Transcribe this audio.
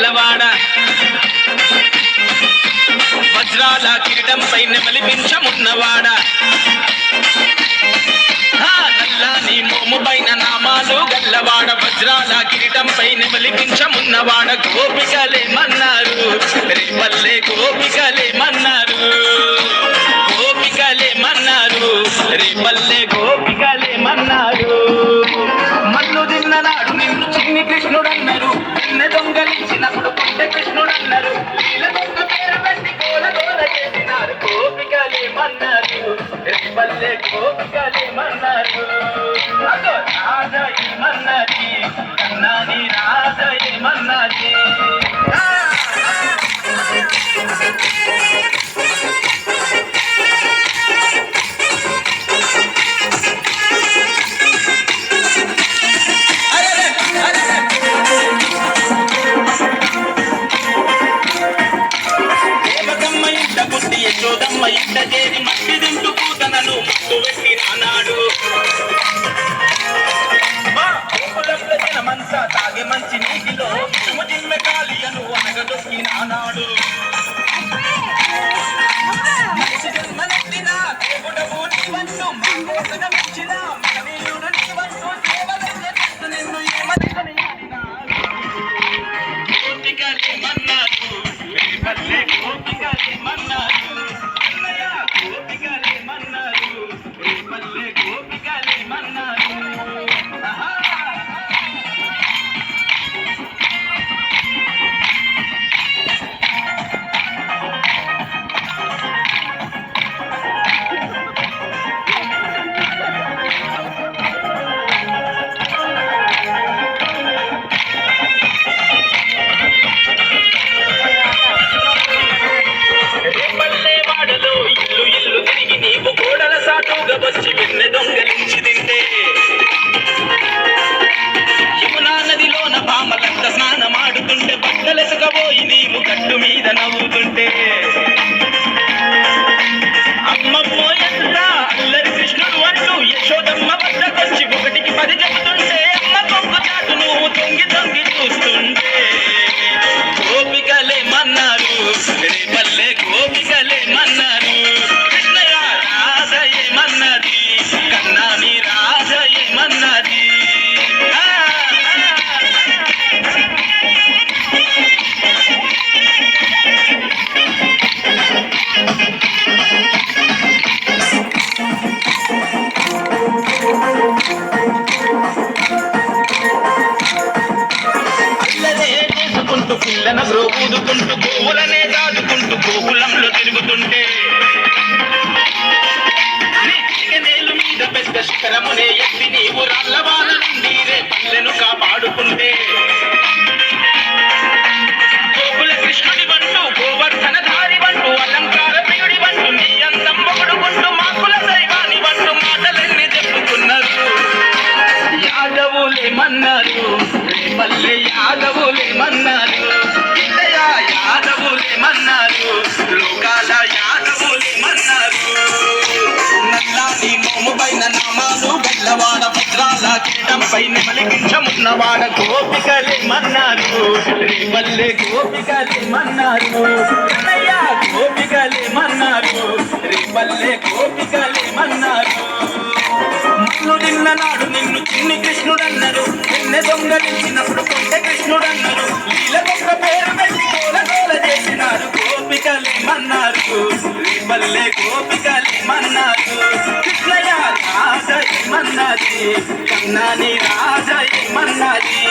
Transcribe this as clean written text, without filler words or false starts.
గల్లవాడ వజ్రాల కిరీటంపై నెమలిపించమున్నవాడ నల్లాని మోము పైన నామాలు గల్లవాడ వజ్రాల కిరీటంపై నెమలిపించమున్నవాడ గోపికలేమన్నారు రేపల్లె గోపికలేమన్నారు గోపికలేమన్నారు రేపల్లె గోపికలేమన్నారు మన్ను తిన్ననాడు నిన్ను చిన్ని కృష్ణుడన్నారు నిన్న దొంగలించినప్పుడు పుట్టే కృష్ణుడన్నారు నీళ్ళ దొంగ పేరు పెట్టి గోల గోల చేసినారు గోపికలేమన్నారు రేపల్లె గోపికలేమన్నారు అదో రాజ ఏమన్నది కన్నాని రాజ ఏమన్నది యశోదమ్మ ఇంట చేరి మట్టి దింటు పూతనను ముట్టు పెట్టి నానాడు జనమంతా తాగే మంచి నీటిలో జిమ్మె కాలియను అనగదొక్కి నానాడు మనిషి జన్మనెత్తిన దేవుడవు నీవంటూ మా కోసగా మెచ్చిన మహనీయుడు నీవంటూ సేవలెత్తు నిన్ను ఏమనుకుని గోపికలేమన్నారు రేపల్లె గోపికలేమన్నారు వచ్చి వెన్నె దొంగలించి తింటే యమునా నదిలోన పామలంత స్నానమాడుతుంటే బట్టలెసకబోయి నీవు గట్టు మీద నవ్వుతుంటే అమ్మమ్మో ఎంత అల్లరి కృష్ణుడు అంటూ యశోదమ్మ వద్దకొచ్చి 1కి 10 చెబుతుంటే అమ్మ కొంగు చాటు నువ్వు తొంగి తొంగి చూస్తుంటే గోపికలేమన్నారు రేపల్లె గోపికలేమన్నారు కన్నాని రాజ ఏమన్నది అల్లరే చేసుకుంటూ పిల్లన ఊదుకుంటూ గోవులనే దాదుకుంటూ గోకులంలో తిరుగుతుంటే పెద్ద శిఖరమునే ఎత్తి నీవు రాళ్ళవాన నుండి రేపల్లెను కాపాడుకుంటే గోకుల కృష్ణుడి వంటూ గోవర్ధన ధారి వంటూ అలంకార ప్రియుడి వంటూ నీ అందం పొగుడుకుంటూ మాకుల దైవాని వంటూ మాటలన్నీ చెప్పుకున్నారు యాదవులేమన్నారు రేపల్లె యాదవులేమన్నారు యాదవులేమన్నారు లోకాల యాదవులేమన్నారు నల్లాని మోము పైన నామాలు గల్లవాడ వజ్రాల కిరీటంపై నెమలిపించమున్నవాడ గోపికలేమన్నారు రేపల్లె గోపికలేమన్నారు గోపికలేమన్నారు రేపల్లె గోపికలేమన్నారు మన్ను తిన్ననాడు నిన్ను చిన్ని కృష్ణుడన్నారు నిన్నె దొంగలించినప్పుడు కొండ కృష్ణుడన్నారు నీళ్ళ దొంగ పేరు పెట్టి గోల గోల చేసినారు గోపికలేమన్నారు రేపల్లె గోపికలేమన్నారు కృష్ణయ్య రాజ ఏమన్నది కన్నాని రాజ ఏమన్నది